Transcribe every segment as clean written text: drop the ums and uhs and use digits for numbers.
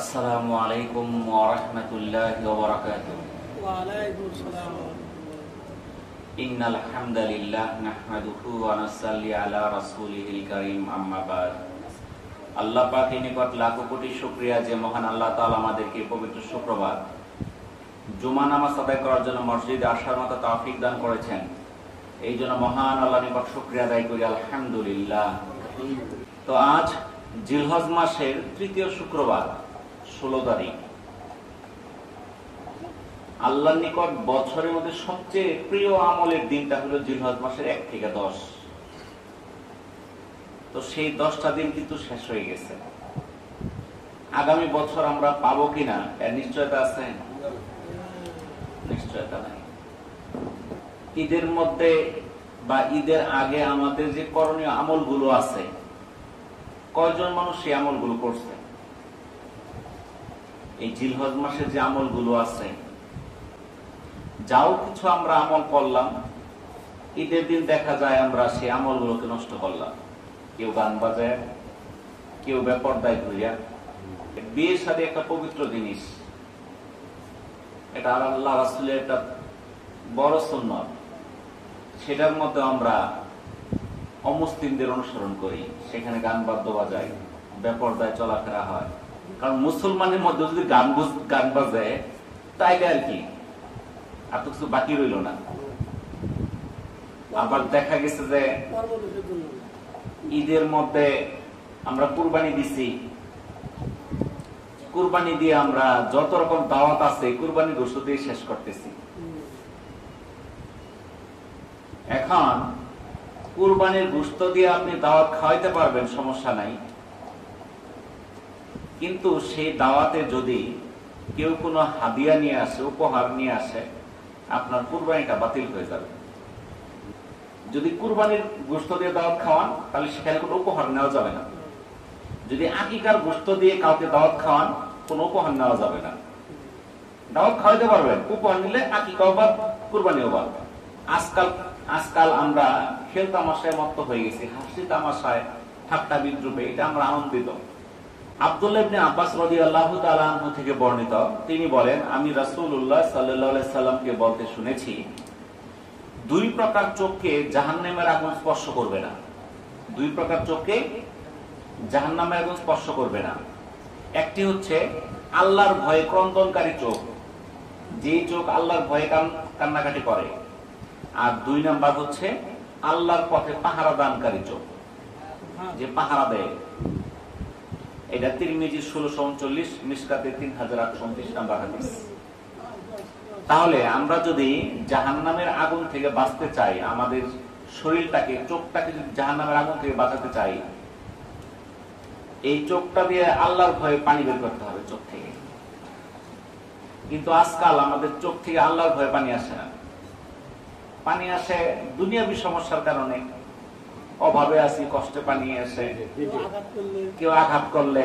আসসালামু আলাইকুম ওয়া রাহমাতুল্লাহি ওয়া বারাকাতুহু। ওয়া আলাইকুম আসসালাম। ইন্নাল হামদালিল্লাহ নাহমাদুহু ওয়া নুসাল্লি আলা রাসূলিহিল কারীম, আম্মা বাদ। আল্লাহ পাকের নিকট লাখো কোটি শুকরিয়া যে মহান আল্লাহ তাআলা আমাদেরকে পবিত্র শুক্রবার জুমা নামাজ আদায় করার জন্য মসজিদে আসার মতো তৌফিক দান করেছেন। এই জন্য মহান আল্লাহর নিকট শুকরিয়া আদায় করি, আলহামদুলিল্লাহ। তো আজ জিলহজ মাসের তৃতীয় শুক্রবার, 16 তারিখ। আল্লাহর নিকট বছরের মধ্যে সবচেয়ে প্রিয় আমলের দিনটা হলো জিলহজ মাসের 1 থেকে 10। তো সেই 10টা দিন কিন্তু শেষ হয়ে গেছে। আগামী বছর আমরা পাবো কিনা এর নিশ্চয়তা আছে? নিশ্চয়তা নাই। ঈদের মধ্যে বা ঈদের আগে আমাদের যে করণীয় আমলগুলো আছে, কয়জন মানুষ সেই আমলগুলো করছে? এই জিলহজ মাসে যে আমলগুলো আছে, যাও কিছু আমরা আমল করলাম, ঈদের দিন দেখা যায় আমরা সেই আমলগুলোকে নষ্ট করলাম। কেউ গান বাজায়, কেউ বেপরদায় ঘুরিয়া। বিয়ের সাথে একটা পবিত্র জিনিস, এটা আল্লাহ রাসূলের একটা বড় সুন্নাত, সেটার মধ্যে আমরা অমুসলিমদের অনুসরণ করি, সেখানে গান বাদ্য বাজায়, বেপরদায় চলাফেরা হয়। কারণ মুসলমানের মধ্যে যদি গান বাজায় তাইলে আর কি আর তো কিছু বাকি রইল না। আবার দেখা গেছে যে ঈদের মধ্যে আমরা কুরবানি দিছি, কুরবানি দিয়ে আমরা যত রকম দাওয়াত আছে কুরবানি গোশত দিয়ে শেষ করতেছি। এখন কুরবানির গোশত দিয়ে আপনি দাওয়াত খাওয়াইতে পারবেন, সমস্যা নাই, কিন্তু সেই দাওয়াতে যদি কেউ কোনো হাদিয়া নিয়ে আসে, উপহার নিয়ে আসে, আপনার কুরবানিটা বাতিল হয়ে যাবে। যদি কুরবানির গোশত দিয়ে দাওয়াত খাওয়ান তাহলে সেখানে কোনো উপহার নেওয়া যাবে না। যদি আকিকার গোশত দিয়ে কাউকে দাওয়াত খাওয়ান, কোনো উপহার নেওয়া যাবে না। দাওয়াত খাওয়াইতে পারবেন, উপহার নিলে আকিকাও বাদ, কুরবানিও বাদ। আজকাল আমরা খেল তামাশায় মত্ত হয়ে গেছি, হাসি তামাশায়, ঠাট্টা বিদ্রুপে, এটা আমরা আনন্দিত। আব্দুল্লাহ ইবনে আব্বাস রাদিয়াল্লাহু তাআলা আনহু থেকে বর্ণিত, তিনি বলেন, আমি রাসূলুল্লাহ সাল্লাল্লাহু আলাইহি সাল্লামকে বলতে শুনেছি, 2 প্রকার চোখকে জাহান্নামের আগুন স্পর্শ করবে না। 2 প্রকার চোখকে জাহান্নামের আগুন স্পর্শ করবে না। একটি হচ্ছে আল্লাহর ভয়ে ক্রন্দনকারী চোখ, যে চোখ আল্লাহর ভয়ে কান্নাকাটি করে। আর 2 নাম্বার হচ্ছে আল্লাহর পথে পাহারা দানকারী চোখ, যে পাহারা দেয়। এটা তিরমিজি 1639, মিশকাতে 3829 নাম্বার হাদিস। তাহলে আমরা যদি জাহান্নামের আগুন থেকে বাঁচতে চাই, আমাদের শরীরটাকে, চোখটাকে যদি জাহান্নামের আগুন থেকে বাঁচাতে চাই, এই চোখটা দিয়ে আল্লাহর ভয়ে পানি বের করতে হবে চোখ থেকে। কিন্তু আজকাল আমাদের চোখ থেকে আল্লাহর ভয়ে পানি আসে না। পানি আসে দুনিয়াবী সমস্যার কারণে, অভাবে আছি, কষ্টে পানি আসে, কেউ আঘাত করলে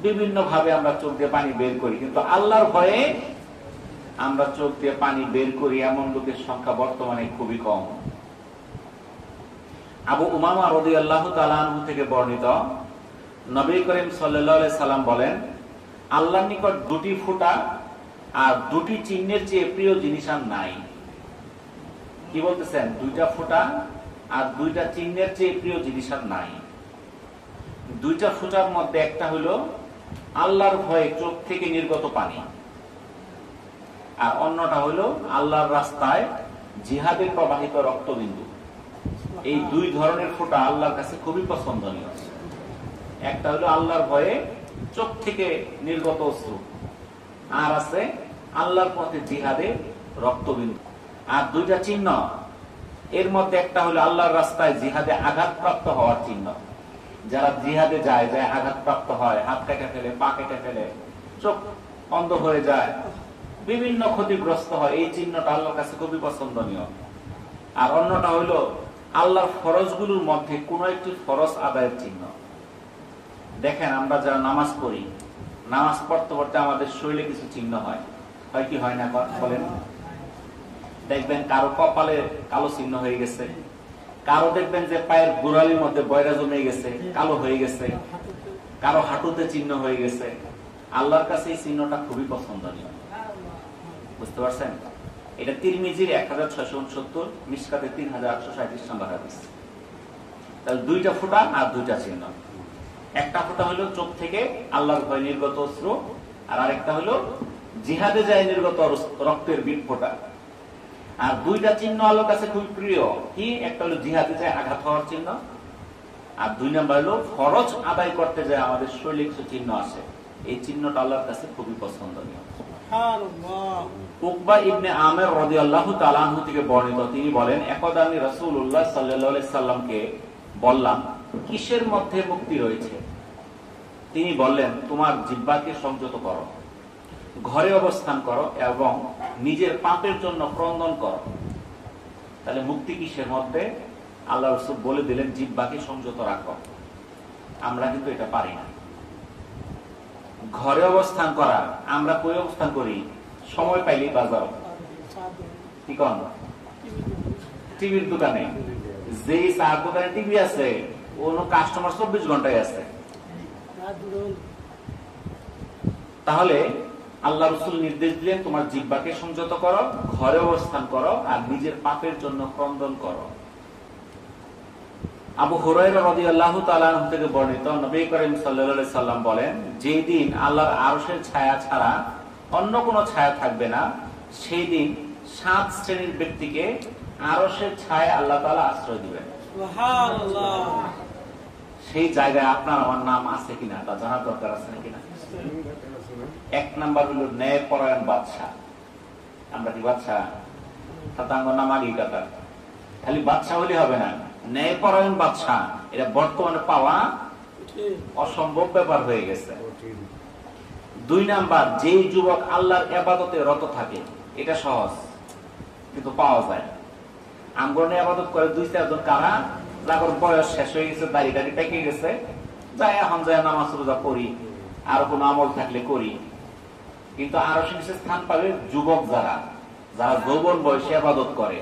বিভিন্ন ভাবে আমরা চোখ দিয়ে পানি বের করি। কিন্তু আল্লাহর ভয়ে আমরা চোখ দিয়ে পানি বের করি এমন লোকের সংখ্যা বর্তমানে খুবই কম। আবু উমামা রাদিয়াল্লাহু তাআলা আনহু থেকে বর্ণিত, নবী করিম সাল্লাল্লাহু আলাইহি সাল্লাম বলেন, আল্লাহর নিকট 2টি ফোঁটা আর 2টি চিহ্নের চেয়ে প্রিয় জিনিস আর নাই। কি বলতেছেন? 2টা ফোঁটা আর 2টা চিহ্নের চেয়ে প্রিয় জিনিস আর নাই। 2টা ফোঁটার মধ্যে একটা হলো আল্লাহর ভয়ে চোখ থেকে নির্গত পানি, আর অন্যটা হলো আল্লাহর রাস্তায় জিহাদে প্রবাহিত রক্তবিন্দু। এই 2 ধরনের ফোঁটা আল্লাহর কাছে খুবই পছন্দনীয়। একটা হলো আল্লাহর ভয়ে চোখ থেকে নির্গত অশ্রু, আর আছে আল্লাহর পথে জিহাদে রক্তবিন্দু। আর 2টা চিহ্ন, এর মধ্যে একটা হলো আল্লাহর রাস্তায় জিহাদে আঘাতপ্রাপ্ত হওয়ার চিহ্ন। যারা জিহাদে যায় আঘাতপ্রাপ্ত হয়, হাত কেটে ফেলে, পা কেটে ফেলে, চোখ অন্ধ হয়ে যায়, বিভিন্ন ক্ষতিগ্রস্ত হয়, এই চিহ্নটা আল্লাহর কাছে খুবই পছন্দনীয়। আর অন্যটা হলো আল্লাহর ফরজগুলোর মধ্যে কোন একটি ফরজ আদায়ের চিহ্ন। দেখেন, আমরা যারা নামাজ পড়ি, নামাজ পড়তে পড়তে আমাদের শরীরে কিছু চিহ্ন হয় কি হয় না বলেন? দেখবেন কারো কপালে কালো চিহ্ন হয়ে গেছে, কারো দেখবেন যে পায়ের গোড়ালির মধ্যে বয়রা জমে গেছে, কালো হয়ে গেছে, কারো হাঁটুতে চিহ্ন হয়ে গেছে, আল্লাহর কাছে এই চিহ্নটা খুবই পছন্দনীয়, বুঝতে পারছেন? এটা তিরমিজির 1669, মিশকাতে 3837 নম্বর হাদিস। তাহলে দুইটা ফোঁটা আর দুইটা চিহ্ন। একটা ফোঁটা হলো চোখ থেকে আল্লাহর ভয় নির্গত অশ্রু, আর আরেকটা হলো জিহাদে যায় নির্গত রক্তের বিট ফোঁটা। আর দুইটা চিহ্ন আল্লাহর কাছে খুব প্রিয়। কি? একটা হলো জিহাদে যায় আঘাত হওয়ার চিহ্ন, আর দুই নাম্বার হলো ফরজ আদায় করতে যায় আমাদের শরীরে কিছু চিহ্ন আছে, এই চিহ্নটা আল্লাহর কাছে খুবই পছন্দনীয়। উকবা ইবনে আমের রাদিয়াল্লাহু তাআলা আনহু থেকে বর্ণিত, তিনি বলেন, একদা আমি রাসূলুল্লাহ সাল্লাল্লাহু আলাইহি সাল্লামকে বললাম, কিসের মধ্যে মুক্তি রয়েছে? তিনি বললেন, তোমার জিহ্বাকে সংযত করো, ঘরে অবস্থান করো এবং নিজের পাপের জন্য ক্রন্দন করো। তাহলে মুক্তি কিসের মধ্যে? আল্লাহ রাসূল বলে দিলেন, জিহ্বাকে সংযত রাখো। আমরা কিন্তু এটা পারি না। ঘরে অবস্থান করা, আমরা কই অবস্থান করি? সময় পাইলে বাজার, কি কন, টিভির দোকানে। যে চার দোকানে টিভি আছে, কোন কাস্টমার 24 ঘন্টায় আছে। তাহলে আল্লাহ রাসূল নির্দেশ দিলেন, তোমার জিহ্বাকে সংযত করো, ঘরে অবস্থান করো আর নিজের পাপের জন্য ক্রন্দন করো। আবু হুরায়রা রাদিয়াল্লাহু তাআলা আনহু থেকে বর্ণিত, নবী করিম সাল্লাল্লাহু আলাইহি সাল্লাম বলেন, যেই দিন আল্লাহর আরশের ছায়া ছাড়া অন্য কোনো ছায়া থাকবে না, সেই দিন 7 শ্রেণীর ব্যক্তিকে আরশের ছায়া আল্লাহ তাআলা আশ্রয় দিবেন। সুবহানাল্লাহ। সেই জায়গায় আপনার আমার নাম আছে কিনা তা জানার দরকার আছে নাকি না? এক নাম্বার হলো ন্যায়পরায়ণ বাদশাহ। আমরা কি বাদশাহ? তাতাঙ্গ নাম আগেই কাতার। খালি বাদশাহ হলে হবে না, ন্যায়পরায়ণ বাদশাহ এটা বর্তমানে পাওয়া অসম্ভব ব্যাপার হয়ে গেছে। 2 নাম্বার, যেই যুবক আল্লাহর ইবাদতে রত থাকে, এটা সহজ কিন্তু পাওয়া যায়। আমগরনে ইবাদত করে 2-4 জন কারা, যাদের বয়স শেষ হয়ে গেছে, দাড়ি দাড়ি পেকে গেছে, যাই এখন যায় নামাজ রোজা পড়ি, আর কোনো আমল থাকলে করি। কিন্তু আরো নিচে স্থান পাবে যুবক যারা, যারা যৌবন বয়সে ইবাদত করে,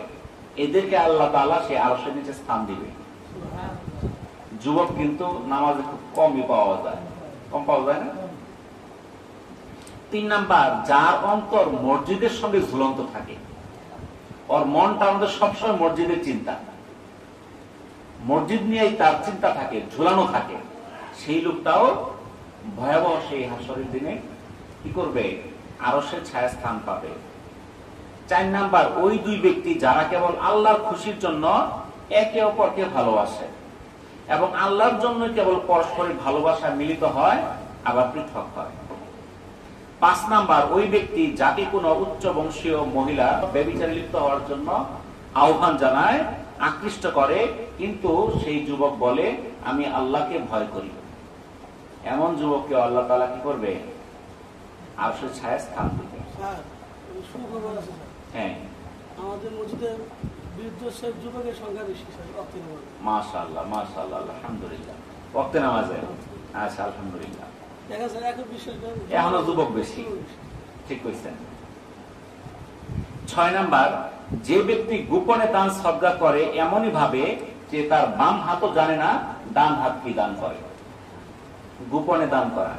এদেরকে আল্লাহ তাআলা সে আরশের নিচে স্থান দিবে। যুবক কিন্তু নামাজে খুব কমই পাওয়া যায়, কম পাওয়া যায় না। 3 নাম্বার, যার অন্তর মসজিদের সঙ্গে ঝুলন্ত থাকে, ওর মনটা আমাদের সবসময় মসজিদের চিন্তা, মসজিদ নিয়েই তার চিন্তা থাকে, ঝুলানো থাকে, সেই লোকটাও ভয়াবহ সেই হাসরের দিনে কি করবে? আরশের ছায়া স্থান পাবে। 4 নাম্বার, ওই 2 ব্যক্তি যারা কেবল আল্লাহর খুশির জন্য একে অপরকে ভালোবাসে এবং আল্লাহর জন্য কেবল পরস্পরের ভালোবাসা মিলিত হয় আবার পৃথক হয়। 5 নাম্বার, ওই ব্যক্তি যাকে কোনো উচ্চ বংশীয় মহিলা ব্যভিচারে লিপ্ত হওয়ার জন্য আহ্বান জানায়, আকৃষ্ট করে, কিন্তু সেই যুবক বলে, আমি আল্লাহকে ভয় করি। এমন যুবককে আল্লাহ তাআলা কি করবে? আরশের ছায়া স্থান দিবে। হ্যাঁ, আমাদের মসজিদে বৃদ্ধ যুবকের সংখ্যা বেশি। মাশাআল্লাহ মাশাআল্লাহ, আলহামদুলিল্লাহ। ওয়াক্তে নামাজে, আচ্ছা, আলহামদুলিল্লাহ। এখনো যুবক বেশি, ঠিক কইছেন। 6 নাম্বার, যে ব্যক্তি গোপনে দান সদকা করে এমনই ভাবে যে তার বাম হাতও জানে না ডান হাত কি দান করে। গোপনে দান করা,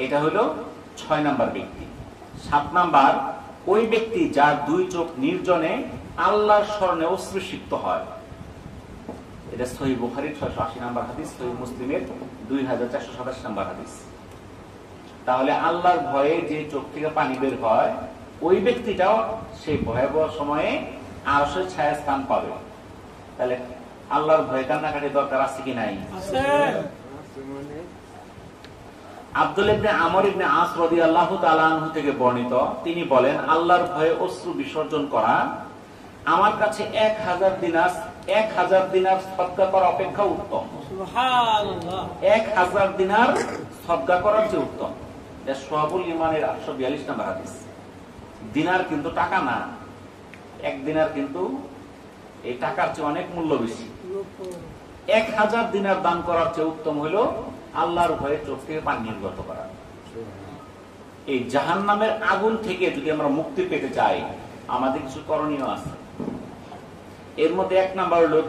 এটা হলো 6 নাম্বার ব্যক্তি। 7 নাম্বার, ওই ব্যক্তি যার 2 চোখ নির্জনে আল্লাহর স্মরণে অশ্রুসিক্ত হয়। এটা সহিহ বুখারীর 680 নাম্বার হাদিস, সহিহ মুসলিমের 2427 নাম্বার হাদিস। তাহলে আল্লাহর ভয়ে যে চোখ থেকে পানি বের হয়, ওই ব্যক্তিটাও সেই ভয়াবহ সময়ে আরশের ছায়া স্থান পাবে। তাহলে আল্লাহর ভয় কান্নাকাটি দরকার আছে কি নাই? আব্দুল্লাহ ইবনে আমর ইবনে আস রাদিয়াল্লাহু তাআলা আনহু থেকে বর্ণিত, তিনি বলেন, আল্লাহর ভয়ে অশ্রু বিসর্জন করা আমার কাছে 1000 দিনার সদকা করা অপেক্ষা উত্তম। সুবহানাল্লাহ, 1000 দিনার সদকা করার চেয়ে উত্তম। এটা সোহাবুল ইমানের 842 নম্বর হাদিস। দিনার কিন্তু টাকা না, 1 দিনার কিন্তু এই টাকার চেয়ে অনেক মূল্য বেশি। 1000 দিনার দান করার চেয়ে উত্তম হলো আল্লাহর ভয়ে চোখ থেকে পানি নির্গত করা। এই জাহান্নামের আগুন থেকে যদি আমরা মুক্তি পেতে চাই, আমাদের কিছু করণীয় আছে। এর মধ্যে 1 নাম্বার হলো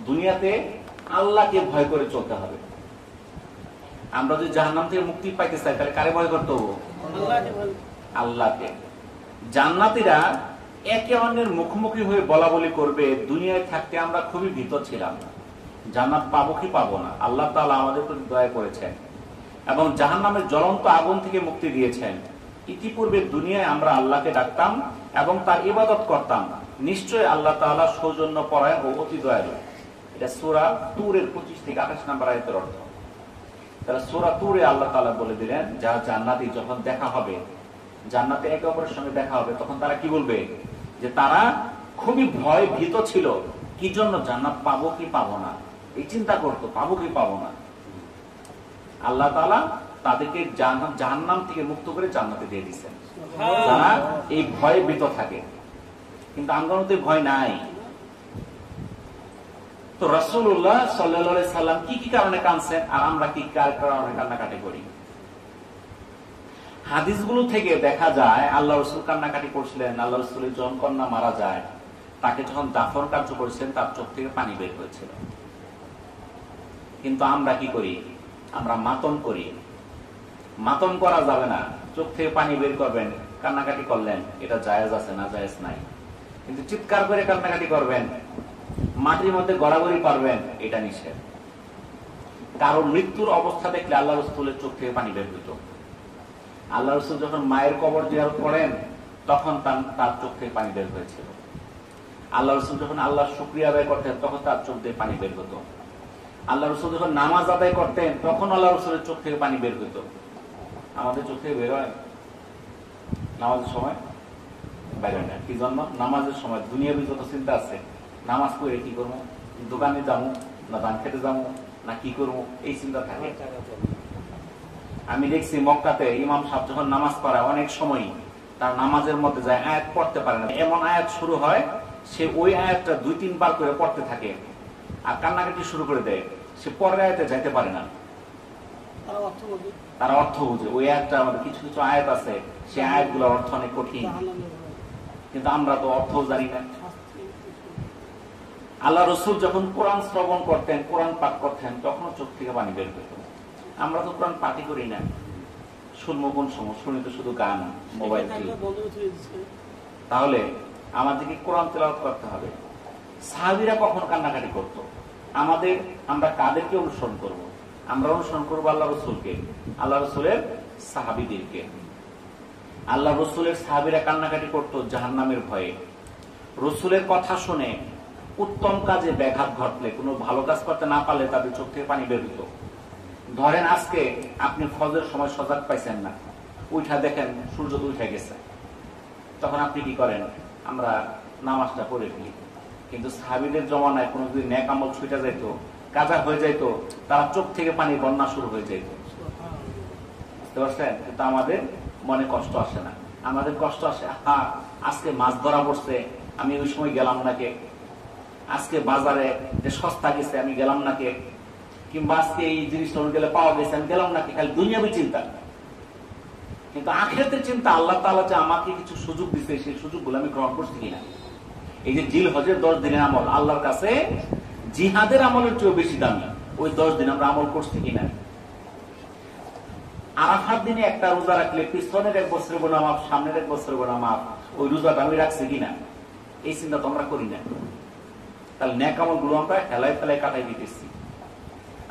দুনিয়াতে আল্লাহকে ভয় করে চলতে হবে। আমরা যদি জাহান্নাম থেকে মুক্তি পাইতে চাই তাহলে কারে ভয় করতে হবে? আল্লাহকে। জান্নাতীরা একে অন্যের মুখোমুখি হয়ে বলা বলি করবে, দুনিয়ায় থাকতে আমরা খুবই ভীত ছিলাম, জান্নাত পাবো কি পাবো না। আল্লাহ তাআলা আমাদের প্রতি দয়া করেছেন এবং জাহান্নামের জ্বলন্ত আগুন থেকে মুক্তি দিয়েছেন। ইতিপূর্বে দুনিয়ায় আমরা আল্লাহকে ডাকতাম এবং তার ইবাদত করতাম, নিশ্চয় আল্লাহ তাআলা সৌজন্য পরায়ণ ও অতি দয়ালু। এটা সূরা তুরের 25 থেকে 28 নম্বর আয়াতের অর্থ। তাহলে সূরা তুরে আল্লাহ তাআলা বলে দিলেন, যা জান্নাতি যখন দেখা হবে, জান্নাতে একে অপরের সঙ্গে দেখা হবে, তখন তারা কি বলবে? যে তারা খুবই ভয় ভীত ছিল, কি জন্য? জান্নাত পাবো কি পাবো না, এই চিন্তা করতো, পাবো কি পাবো না। আল্লাহ তাআলা তাদেরকে জাহান্নাম থেকে মুক্ত করে জান্নাতে দিয়ে দিচ্ছেন, যারা এই ভয়ে ভীত থাকে। কিন্তু আমরা মধ্যে ভয় নাই। তো রাসূলুল্লাহ সাল্লাল্লাহু আলাইহি সাল্লাম কি কি কারণে কাঁদছেন আর আমরা কি কারণে কান্নাকাটি করি? হাদিসগুলো থেকে দেখা যায় আল্লাহ রাসূল কান্নাকাটি করছিলেন। আল্লাহ রাসূলের যখন কন্যা মারা যায়, তাকে যখন দাফন কার্য করেছিলেন, তার চোখ থেকে পানি বের হয়েছিল। কিন্তু আমরা কি করি? আমরা মাতম করি। মাতম করা যাবে না, চোখ থেকে পানি বের করবেন, কান্নাকাটি করলেন, এটা জায়েজ আছে না? জায়েজ নাই। কিন্তু চিৎকার করে কান্নাকাটি করবেন, মাটির মধ্যে গড়াগড়ি পারবেন, এটা নিষেধ। কারণ মৃত্যুর অবস্থা দেখলে আল্লাহ রাসূলের চোখ থেকে পানি বের হইত। আল্লাহ রাসূল যখন মায়ের কবর জিয়ারত করেন, তখন তার চোখ থেকে পানি বের হয়েছিল। আল্লাহ রাসূল যখন আল্লাহর শুকরিয়া আদায় করতেন, তখন তার চোখ থেকে পানি বের হতো। আল্লাহ রাসূল যখন নামাজ আদায় করতেন, তখন আল্লাহ রাসূলের চোখ থেকে পানি বের হতো। আমাদের চোখ থেকে বের হয় নামাজের সময়? বের হয় না। কি জন্য? নামাজের সময় দুনিয়াবি যত চিন্তা আছে, নামাজ পড়ে কি করবো, দোকানে যাবো না ধান খেতে যাবো না কি করবো, এই চিন্তা থাকে। আমি দেখছি মক্কাতে ইমাম সাহেব যখন নামাজ পড়ায়, অনেক সময় তার নামাজের মধ্যে যায়, আয়াত পড়তে পারে না। এমন আয়াত শুরু হয়, সে ওই আয়াতটা 2-3 বার করে পড়তে থাকে আর কান্নাকাটি শুরু করে দেয়। সে পরের আয়াতে যাইতে পারে না। তারা অর্থ বুঝে। ওই আয়াতটা আমাদের কিছু কিছু আয়াত আছে, সে আয়াতগুলোর অর্থ অনেক কঠিন, কিন্তু আমরা তো অর্থ জানি না। আল্লাহ রাসূল যখন কোরআন শ্রবণ করতেন, কোরআন পাঠ করতেন, তখন চোখ থেকে পানি বের হতো। আমরা তো কোরআন পাঠই করি না, শুনবো কোন সময়? শুনি তো শুধু গান, মোবাইল। তাহলে আমাদেরকে কোরআন তেলাওয়াত করতে হবে। সাহাবীরা কখন কান্নাকাটি করত? আমরা কাদেরকে অনুসরণ করব? আমরা অনুসরণ করবো আল্লাহ রাসূলকে, আল্লাহ রাসূলের সাহাবীদেরকে। আল্লাহ রাসূলের সাহাবীরা কান্নাকাটি করত জাহান্নামের ভয়ে। রাসূলের কথা শুনে উত্তম কাজে ব্যাঘাত ঘটলে, কোনো ভালো কাজ করতে না পারলে তাদের চোখ থেকে পানি বের হতো। ধরেন আজকে আপনি ফজরের সময় সজাগ পাইছেন না, উঠা দেখেন সূর্য তো উঠে গেছে, তখন আপনি কি করেন? আমরা নামাজটা পড়ে ফেলি। কিন্তু সাহাবীদের জমানায় কোনো যদি নেক আমল ছুটে যাইত, কাজা হয়ে যাইত, তার চোখ থেকে পানি বন্যা শুরু হয়ে যাইত। বুঝতে পারছেন? কিন্তু আমাদের মনে কষ্ট আসে না। আমাদের কষ্ট আসে, আজকে মাছ ধরা পড়ছে, আমি ওই সময় গেলাম নাকি, আজকে বাজারে যে সস্তা গেছে আমি গেলাম নাকি, কিংবা আজকে এই জিনিসটা গেলে পাওয়া গেছে আমি গেলাম নাকি। খালি দুনিয়াবি চিন্তা। কিন্তু আখিরাতের চিন্তা, আল্লাহ তাআলা যে আমাকে কিছু সুযোগ দিচ্ছে, সেই সুযোগগুলো আমি গ্রহণ করছি কিনা। এই যে জিলহজের 10 দিনের আমল আল্লাহর কাছে জিহাদের আমলের চেয়েও বেশি দামি। ওই 10 দিন আমরা আমল করছি কিনা। আরাফার দিনে একটা রোজা রাখলে পিছনের 1 বছরের গুনাহ মাফ, সামনের 1 বছরের গুনাহ মাফ। ওই রোজাটা আমি রাখছি কিনা, এই চিন্তা তো আমরা করি না। তাহলে নেক আমলগুলো আমরা হেলায় ফেলায় কাটাই দিতেছি।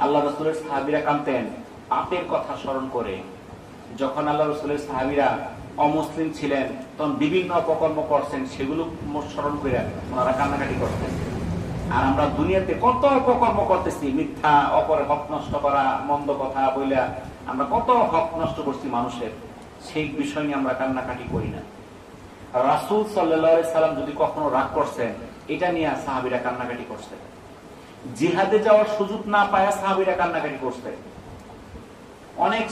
আল্লাহ রাসূলের সাহাবীরা কাঁদতেন পাপের কথা স্মরণ করে। যখন আল্লাহ রাসূলের সাহাবীরা অমুসলিম ছিলেন, তখন বিভিন্ন অপকর্ম করছেন, সেগুলো স্মরণ করে ওনারা কান্নাকাটি করতেন। আর আমরা দুনিয়াতে কত অপকর্ম করতেছি, মিথ্যা, অপরের হক নষ্ট করা, মন্দ কথা বইলা আমরা কত হক নষ্ট করছি মানুষের, সেই বিষয় নিয়ে আমরা কান্নাকাটি করি না। রাসূল সাল্লাল্লাহু আলাইহি সাল্লাম যদি কখনো রাগ করছেন, এটা নিয়ে সাহাবীরা কান্নাকাটি করছেন। জিহাদে যাওয়ার সুযোগ না পায় সাহাবীরা কান্নাকাটি করছে। অনেক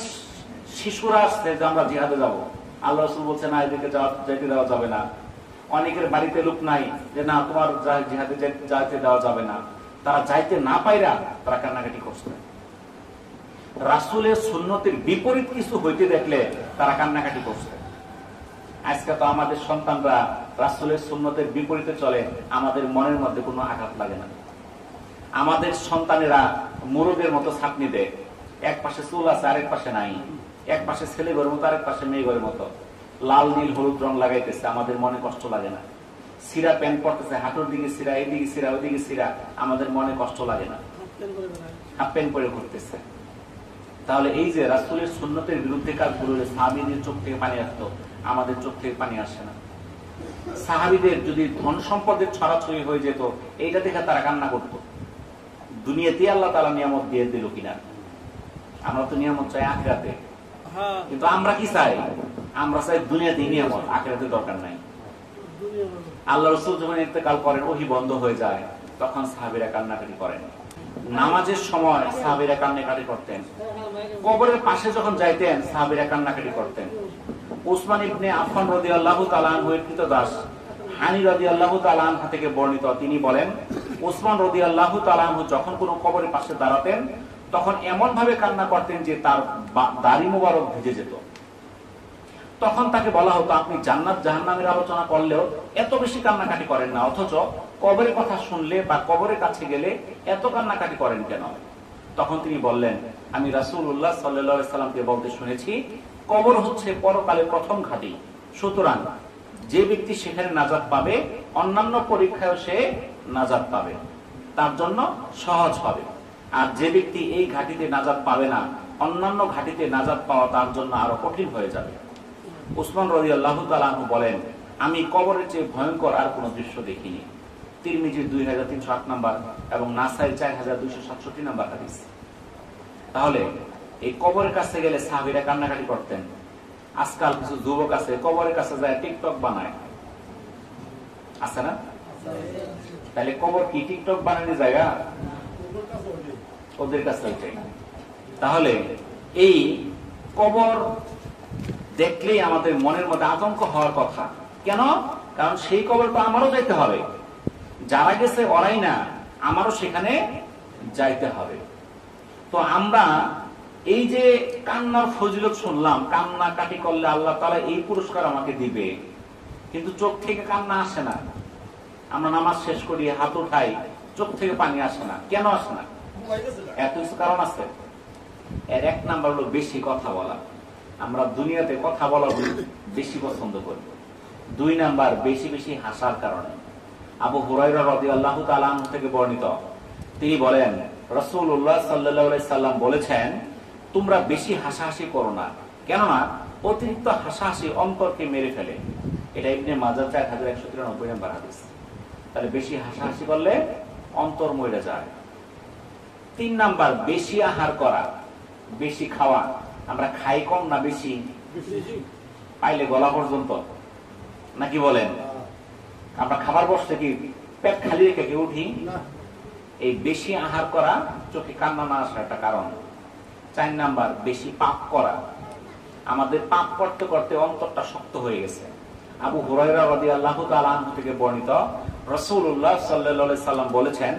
শিশুরা আসছে যে আমরা জিহাদে যাব, আল্লাহ রাসূল বলছেন না, এদিকে যাইতে দেওয়া যাবে না। অনেকের বাড়িতে লোক নাই, যে না তোমার জিহাদে যাইতে দেওয়া যাবে না। তারা যাইতে না পাইরা তারা কান্নাকাটি করছে। রাসূলের সুন্নতের বিপরীত কিছু হইতে দেখলে তারা কান্নাকাটি করছে। আজকে তো আমাদের সন্তানরা রাসূলের সুন্নতের বিপরীতে চলে, আমাদের মনের মধ্যে কোনো আঘাত লাগে না। আমাদের সন্তানেরা মুরগের মতো ছাপনি দেয়, এক পাশে চুল আছে, আরেক পাশে নাই, এক পাশে ছেলে ঘরের মতো, আরেক পাশে মেয়ে ঘরের মতো, লাল নীল হলুদ রং লাগাইতেছে, আমাদের মনে কষ্ট লাগে না? সিরা প্যান্ট পরতেছে, হাঁটুর দিকে সিরা, এইদিকে সিরা, ওইদিকে সিরা, আমাদের মনে কষ্ট লাগে না? হাফ প্যান্ট পরে ঘুরতেছে। তাহলে এই যে রাসূলের সুন্নতের বিরুদ্ধে কাজগুলো, সাহাবীদের চোখ থেকে পানি আসতো, আমাদের চোখ থেকে পানি আসে না। সাহাবীদের যদি ধন সম্পদের ছড়াছড়ি হয়ে যেত, এইটা দেখে তারা কান্না করত। দুনিয়াতে আল্লাহ তাআলা নিয়ামত দিয়ে দিল কিনা? আমরা তো নিয়ামত চাই আখিরাতে, কিন্তু আমরা কি চাই? আমরা চাই দুনিয়াতে নিয়ামত, আখিরাতে দরকার নাই। আল্লাহ রাসূল যখন ইন্তেকাল করেন, ওহী বন্ধ হয়ে যায়, তখন সাহাবীরা কান্নাকাটি করেন। নামাজের সময় সাহাবীরা কান্নাকাটি করতেন। কবরের পাশে যখন যাইতেন, সাহাবীরা কান্নাকাটি করতেন। উসমান ইবনে আফফান রাদিয়াল্লাহু তাআলা আনহু-এর কৃতদাস হানি রাদিয়াল্লাহু তাআলা আনহা থেকে বর্ণিত, তিনি বলেন, উসমান রাদিয়াল্লাহু তাআলা আনহু যখন কোনো কবরের পাশে দাঁড়াতেন, তখন এমন ভাবে কান্না করতেন যে তার দাড়ি মোবারক ভিজে যেত। তখন তাকে বলা হতো, আপনি জান্নাত জাহান্নামের আলোচনা করলেও এত বেশি কান্নাকাটি করেন না, অথচ কবরের কথা শুনলে বা কবরের কাছে গেলে এত কান্নাকাটি করেন কেন? তখন তিনি বললেন, আমি রাসূলুল্লাহ সাল্লাল্লাহু আলাইহি সাল্লামকে বলতে শুনেছি, কবর হচ্ছে পরকালের প্রথম ঘাঁটি। সুতরাং যে ব্যক্তি সেখানে নাজাত পাবে, অন্যান্য পরীক্ষায় সে নাজাত পাবে, তার জন্য সহজ হবে। আর যে ব্যক্তি এই ঘাঁটিতে নাজাত পাবে না, অন্যান্য ঘাঁটিতে নাজাত পাওয়া তার জন্য আরো কঠিন হয়ে যাবে। উসমান রাদিয়াল্লাহু তাআলা আনহু বলেন, আমি কবরের চেয়ে ভয়ঙ্কর আর কোনো দৃশ্য দেখিনি। তিরমিজির 2308 নম্বর এবং নাসাইর 4267 নম্বর হাদিস। তাহলে এই কবরের কাছে গেলে সাহাবীরা কান্নাকাটি করতেন। আজকাল কিছু যুবক আছে, কবরের কাছে যায় টিকটক বানায়, আছে না? তাহলে কবর কি টিকটক বানানোর জায়গা? ওদের কাছে ওইটাই। তাহলে এই কবর দেখলেই আমাদের মনের মধ্যে আতঙ্ক হওয়ার কথা। কেন? কারণ সেই কবর তো আমারও যাইতে হবে, যারা গেছে ওরাই না, আমারও সেখানে যাইতে হবে। তো আমরা এই যে কান্নার ফজিলত শুনলাম, কান্না কাটি করলে আল্লাহ তাআলা এই পুরস্কার আমাকে দিবে, কিন্তু চোখ থেকে কান্না আসে না। আমরা নামাজ শেষ করি, হাত উঠাই, চোখ থেকে পানি আসে না। কেন আসে না? এত কিছু কারণ আছে। এর এক নাম্বার হলো বেশি কথা বলা। আমরা দুনিয়াতে কথা বলা বেশি পছন্দ করি। দুই নাম্বার, বেশি বেশি হাসার কারণে। আবু হুরায়রা রাদিয়াল্লাহু তাআলা আনহু থেকে বর্ণিত, তিনি বলেন, রাসূলুল্লাহ সাল্লাল্লাহু আলাইহি সাল্লাম বলেছেন, তোমরা বেশি হাসাহাসি করো না, কেননা অতিরিক্ত হাসাহাসি অন্তরকে মেরে ফেলে। এটা ইবনে মাজাহ 4193 নম্বর হাদিস। তাহলে বেশি হাসাহাসি করলে অন্তর মরে যায়। তিন নাম্বার, বেশি আহার করা, বেশি খাওয়া। আমরা খাই কম না বেশি? পাইলে গলা পর্যন্ত, নাকি বলেন? আমরা খাবার বসতে কি পেট খালি রেখে কেউ উঠি? এই বেশি আহার করা চোখে কান্না না আসার একটা কারণ। 4 নাম্বার, বেশি পাপ করা। আমাদের পাপ করতে করতে অন্তরটা শক্ত হয়ে গেছে। আবু হুরায়রা রাদিয়াল্লাহু তাআলা আনহু থেকে বর্ণিত, রাসূলুল্লাহ সাল্লাল্লাহু আলাইহি সাল্লাম বলেছেন,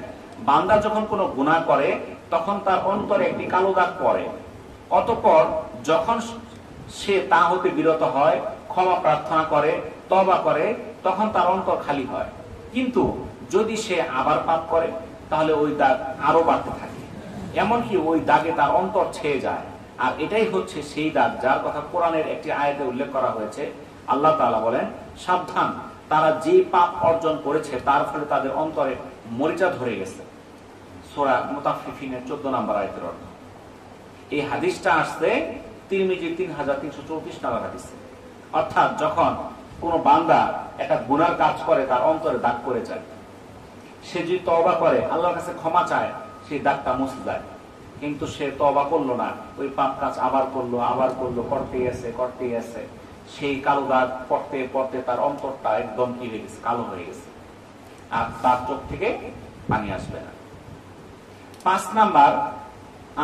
বান্দা যখন কোনো গুনাহ করে তখন তার অন্তরে একটি কালো দাগ পড়ে। অতঃপর যখন সে তা হতে বিরত হয়, ক্ষমা প্রার্থনা করে, তওবা করে, তখন তার অন্তর খালি হয়। কিন্তু যদি সে আবার পাপ করে, তাহলে ওই দাগ আরো বাড়তে থাকে, এমনকি ওই দাগে তার অন্তর ছেয়ে যায়। আর এটাই হচ্ছে সেই দাগ যার কথা কোরআনের একটি আয়াতে উল্লেখ করা হয়েছে। আল্লাহ তাআলা বলেন, সাবধান, তারা যে পাপ অর্জন করেছে তার ফলে তাদের অন্তরে মরিচা ধরে গেছে। সূরা মুতাফফিফিনের 14 নম্বর আয়াতের অর্থ। এই হাদিসটা আসছে তিরমিজি 3334 নম্বর হাদিসে। অর্থাৎ যখন কোন বান্দা একটা গুনার কাজ করে, তার অন্তরে দাগ পড়ে যায়, সে যদি তওবা করে, আল্লাহর কাছে ক্ষমা চায়, সেই দাগটা মুছে যায়। কিন্তু সে তওবা করলো না, ওই পাপ কাজ আবার করলো, করতেই আছে, সেই কালো দাগ পড়তে পড়তে তার অন্তরটা একদম কি হয়ে গেছে? কালো হয়ে গেছে, আর তার চোখ থেকে পানি আসবে না। 5 নাম্বার,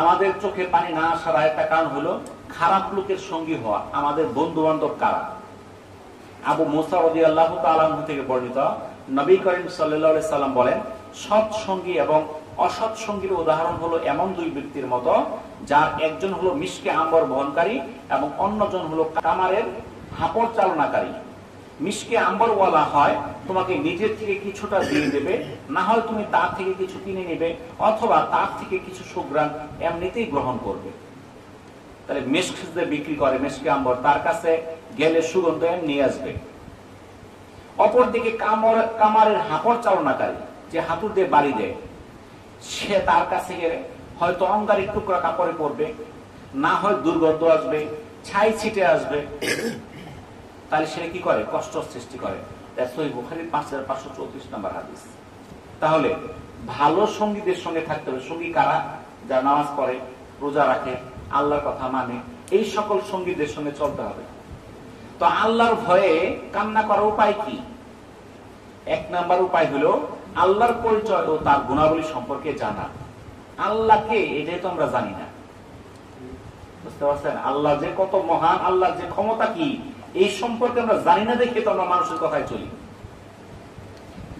আমাদের চোখে পানি না আসার একটা কারণ হলো খারাপ লোকের সঙ্গী হওয়া। আমাদের বন্ধু বান্ধব কারা? আবু মুসা রাদিয়াল্লাহু তাআলা আনহু থেকে বর্ণিত, নবী করিম সাল্লাল্লাহু আলাইহি সাল্লাম বলেন, সৎ সঙ্গী এবং অসৎ সঙ্গীর উদাহরণ হলো এমন দুই ব্যক্তির মতো, যার একজন হলো মিশকে আম্বর বহনকারী এবং অন্যজন হলো কামারের হাপড় চালনাকারী। মিশকে আম্বরওয়ালা হয় তোমাকে নিজের থেকে কিছুটা দিয়ে দেবে, না হয় তুমি তার থেকে কিছু কিনে নেবে, অথবা তার থেকে কিছু সুঘ্রাণ এমনিতেই গ্রহণ করবে। তাহলে মেশক যে বিক্রি করে, মেশকে আম্বর, তার কাছে গেলে সুগন্ধ নিয়ে আসবে। অপরদিকে কামারের হাঁপড় চালনাকারী, যে হাতুর দিয়ে বাড়ি দেয়, সে তার কাছে গেলে হয়তো অঙ্গারের টুকরা কাপড়ে পড়বে, না হয় দুর্গন্ধ আসবে, ছাই ছিটে আসবে, তাহলে সে কি করে? কষ্ট সৃষ্টি করে। সহিহ বুখারীর 5534 নম্বর হাদিস। তাহলে ভালো সঙ্গীদের সঙ্গে থাকতে হবে। সঙ্গী কারা? যারা নামাজ পড়ে, রোজা রাখে, আল্লাহর কথা মানে, এই সকল সঙ্গীদের সঙ্গে চলতে হবে। তো আল্লাহর ভয়ে কান্না করার উপায় কি? 1 নাম্বার উপায় হলো আল্লাহর পরিচয় ও তার গুণাবলী সম্পর্কে জানা। আল্লাহকে এটাই তো আমরা জানি না, বুঝতে পারছেন? আল্লাহ যে কত মহান, আল্লাহর যে ক্ষমতা কি, এই সম্পর্কে আমরা জানি না, দেখে তো আমরা মানুষের কথায় চলি।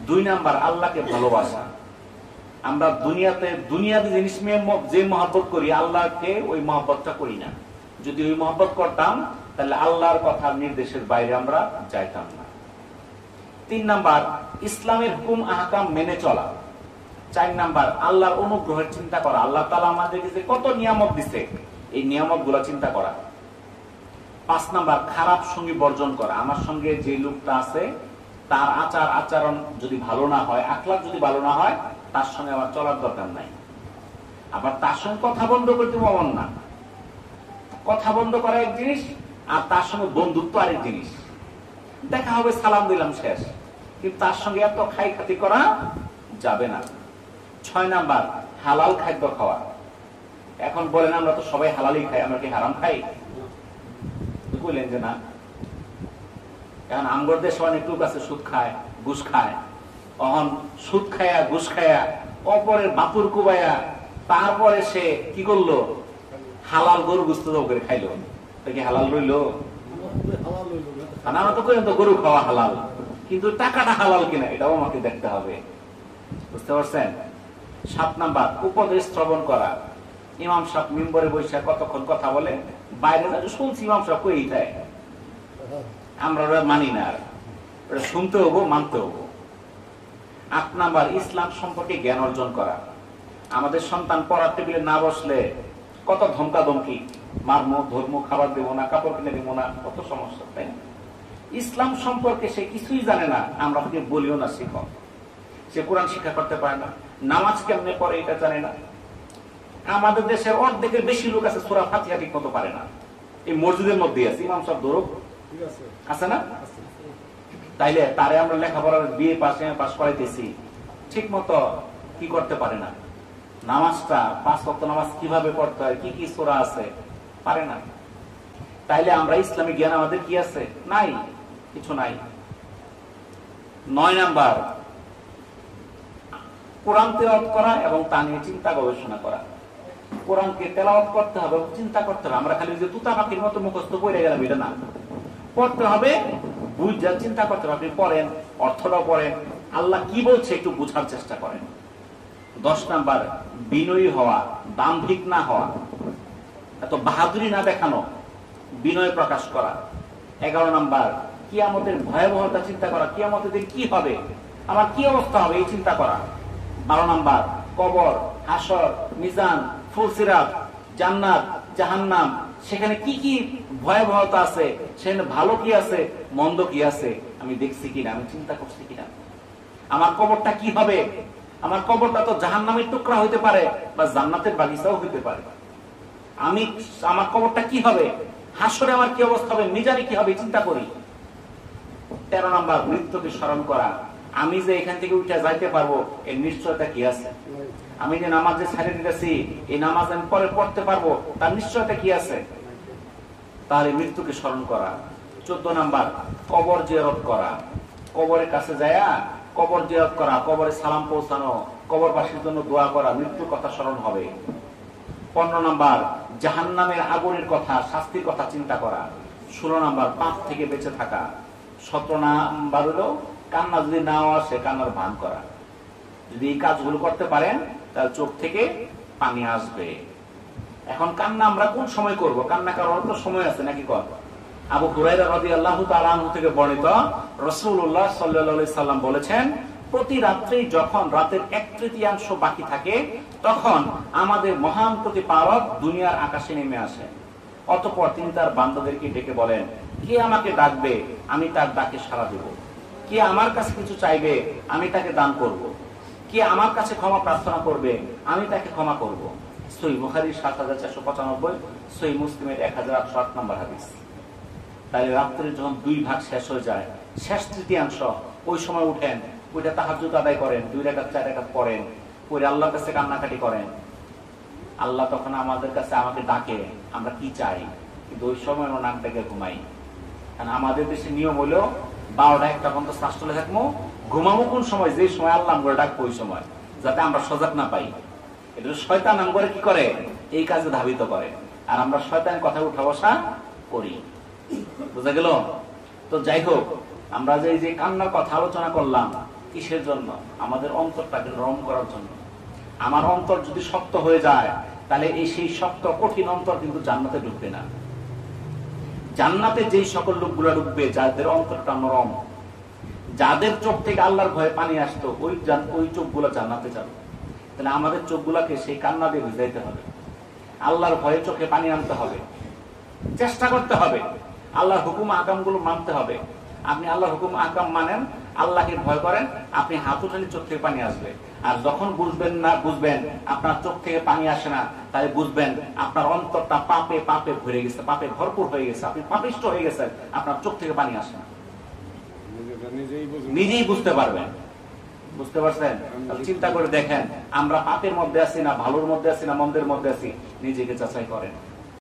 2 নাম্বার আল্লাহকে ভালোবাসা। আমরা দুনিয়াতে জিনিস যে মহব্বত করি, আল্লাহকে ওই মহব্বতটা করি না। যদি ওই মহব্বত করতাম তাহলে আল্লাহর কথার নির্দেশের বাইরে আমরা যাইতাম না। 3 নাম্বার ইসলামের হুকুম আহকাম মেনে চলা। 4 নাম্বার আল্লাহর অনুগ্রহের চিন্তা করা। আল্লাহ তাআলা আমাদেরকে যে কত নিয়ামত দিছে, এই নিয়ামত গুলা চিন্তা করা। 5 নাম্বার খারাপ সঙ্গী বর্জন করা। আমার সঙ্গে যে লোকটা আছে তার আচার আচরণ যদি ভালো না হয়, আখলাক যদি ভালো না হয়, তার সঙ্গে আমার চলার দরকার নাই। আবার তার সঙ্গে কথা বন্ধ করতে এমন না, কথা বন্ধ করা এক জিনিস, আর তার সঙ্গে বন্ধুত্ব আরেক জিনিস। দেখা হবে, সালাম দিলাম, শেষ। কিন্তু তার সঙ্গে এত খাই খাতি করা যাবে না। 6 নাম্বার হালাল খাদ্য খাওয়া। এখন বলেন আমরা তো সবাই হালালই খাই, আমরা কি হারাম খাই? বললেন যে না। এখন আমগর দেশে অনেক লোক আছে সুদ খায়, ঘুষ খায়। অহন সুদ খায়া, ঘুষ খায়া, অপরের বাপুর কুবায়া, তারপরে সে কি করলো? হালাল গরু গুস্ত করে খাইলো। কি হালাল রইলো? আমরা তো করি তো গরু খাওয়া হালাল, কিন্তু টাকাটা হালাল কিনা এটাও আমাকে দেখতে হবে, বুঝতে পারছেন? 7 নাম্বার উপদেশ শ্রবণ করা। ইমাম সাহেব মিম্বরে বসে কতক্ষণ কথা বলে, বাইরে শুনছি ইমাম সাহেব কই দেয়, আমরা ওরা মানি না, ওটা শুনতে হবো, মানতে হবো। 8 নাম্বার ইসলাম সম্পর্কে জ্ঞান অর্জন করা। আমাদের সন্তান পড়ার টেবিলে না বসলে কত ধমকা ধমকি, মারমো, ধর্ম, খাবার দেবো না, কাপড় কিনে দেবো না, কত সমস্যা, তাই না? ইসলাম সম্পর্কে সে কিছুই জানে না, আমরা তাকে বলিও না শিখো। সে কোরআন শিক্ষা করতে পারে না, নামাজ কেমনে পড়ে এটা জানে না। আমাদের দেশের অর্ধেকের বেশি লোক আছে সূরা ফাতিহা ঠিক মতো পারে না। এই মসজিদের মধ্যে আছে, ইমাম সাহেব দৌড় আছে না? তাইলে তারে আমরা লেখাপড়ার বিয়ে পাস করাইতেছি, ঠিক মতো কি করতে পারে না। নামাজটা 5 ওয়াক্ত নামাজ কিভাবে পড়তে হয়, কি কি সূরা আছে, পারে না। তাইলে আমরা ইসলামী জ্ঞান আমাদের কি আছে? নাই, কিছু নাই। 9 নাম্বার কোরআন তেলাওয়াত করা এবং তা নিয়ে চিন্তা গবেষণা করা। কোরআনকে তেলাওয়াত করতে হবে, চিন্তা করতে হবে। আমরা খালি যে তুতা পাখির মতো মুখস্থ পড়ে গেলাম এটা না, পড়তে হবে, বুঝা চিন্তা করতে হবে। আপনি পড়েন, অর্থটাও পড়েন, আল্লাহ কি বলছে একটু বুঝার চেষ্টা করেন। 10 নাম্বার বিনয়ী হওয়া, দাম্ভিক না হওয়া, এত বাহাদুরি না দেখানো, বিনয় প্রকাশ করা। 11 নাম্বার কিয়ামতের ভয়াবহতা চিন্তা করা, কিয়ামতের দিন কি হবে, আমার কি অবস্থা হবে এই চিন্তা করা। 12 নাম্বার কবর, হাসর, মিজান, ফুলসিরাত, জান্নাত, জাহান্নাম, সেখানে কি কি ভয়াবহতা আছে, সেখানে ভালো কি আছে, মন্দ কি আছে, আমি দেখছি কিনা, আমি চিন্তা করছি কিনা। আমার কবরটা কি হবে, আমার কবরটা তো জাহান্নামের টুকরা হইতে পারে বা জান্নাতের বাগিচাও হইতে পারে। আমার কবরটা কি হবে, হাসরে আমার কি অবস্থা হবে, মিজানে কি হবে, চিন্তা করি। 13 নাম্বার মৃত্যুকে স্মরণ করা। আমি যে এখান থেকে উঠে যাইতে পারবো এর নিশ্চয়তা কি আছে? আমি যে নামাজ যে ছাড়িয়ে দিতেছি, এই নামাজ আমি পরে পড়তে পারবো, তার নিশ্চয়তা কি আছে? তাহলে মৃত্যুকে স্মরণ করা। 14 নাম্বার কবর জিয়ারত করা। কবরের কাছে যায়া কবর জিয়ারত করা, কবরে সালাম পৌঁছানো, কবরবাসীর জন্য দোয়া করা, মৃত্যুর কথা স্মরণ হবে। 15 নাম্বার জাহান্নামের আগুনের কথা, শাস্তির কথা চিন্তা করা। 16 নাম্বার পাপ থেকে বেঁচে থাকা। 17 নাম্বার হলো কান্না যদি নাও আসে কান্নার ভান করা। যদি এই কাজগুলো করতে পারেন তাহলে চোখ থেকে পানি আসবে। এখন কান্না আমরা কোন সময় করব? কান্না করার তো সময় আছে নাকি? কর আবু হুরায়রা রাদিয়াল্লাহু তাআলা আনহু থেকে বর্ণিত, রাসূলুল্লাহ সাল্লাল্লাহু আলাইহি সাল্লাম বলেছেন, প্রতি রাত্রি যখন রাতের 1/3 বাকি থাকে তখন আমাদের মহান প্রতিপালক দুনিয়ার আকাশে নেমে আসে। অতঃপর তিনি তার বান্দাদেরকে ডেকে বলেন, কে আমাকে ডাকবে, আমি তার ডাকে সাড়া দেব। কে আমার কাছে কিছু চাইবে, আমি তাকে দান করব। কে আমার কাছে ক্ষমা প্রার্থনা করবে, আমি তাকে ক্ষমা করব। সহিহ বুখারীর ৭৪৯৫, সহিহ মুসলিমের ১৮০৮ নম্বর হাদিস। তাই রাত্রে যখন 2 ভাগ শেষ হয়ে যায়, শেষ তৃতীয়াংশ, ওই সময় উঠেন, ওইটা তাহাজ্জুদ আদায় করেন, 2 রাকাত 4 রাকাত পড়েন, পড়ে আল্লাহর কাছে কান্নাকাটি করেন। আল্লাহ তখন আমাদের কাছে আমাকে ডাকে, আমরা কি চাই, কিন্তু ওই সময় আমরা নাক ডেকে ঘুমাই। কারণ আমাদের দেশে নিয়ম হলো 12টা-1টা পর্যন্ত শ্বাস চলে থাকবো, ঘুমাবো কোন সময়, যে সময় আল্লাহ করে ডাকবো ওই সময়, যাতে আমরা সজাগ না পাই। এটা শয়তান আমগরে কি করে, এই কাজে ধাবিত করে, আর আমরা শয়তানের কথা উঠা বসা করি। বুঝা গেল? তো যাই হোক, আমরা যে কান্নার কথা আলোচনা করলাম, কিসের জন্য? আমাদের অন্তরটাকে নরম করার জন্য। আমার অন্তর যদি শক্ত হয়ে যায়, তাহলে সেই শক্ত কঠিন অন্তর কিন্তু জান্নাতে ঢুকবে না। জান্নাতে যেই সকল লোকগুলো ঢুকবে, যাদের অন্তরটা নরম, যাদের চোখ থেকে আল্লাহর ভয়ে পানি আসতো, ওই চোখগুলো জান্নাতে যাবে। তাহলে আমাদের চোখগুলাকে সেই কান্না দিয়ে ভিজাইতে হবে, আল্লাহর ভয়ে চোখে পানি আনতে হবে, চেষ্টা করতে হবে, আল্লাহর হুকুম আকামগুলো মানতে হবে। আপনি আল্লাহর হুকুম আকাম মানেন, আল্লাহকে ভয় করেন, আপনি হাত উঠালে চোখ থেকে পানি আসবে। আর যখন বুঝবেন আপনার চোখ থেকে পানি আসে না, তাহলে বুঝবেন আপনার অন্তরটা পাপে পাপে ভরে গেছে, পাপে ভরপুর হয়ে গেছে, আপনি পাপিষ্ট হয়ে গেছেন, আপনার চোখ থেকে পানি আসে না। নিজেই বুঝতে পারবেন। বুঝতে পারছেন? চিন্তা করে দেখেন, আমরা পাপের মধ্যে আছি না ভালোর মধ্যে আছি না মন্দের মধ্যে আছি, নিজেকে যাচাই করেন।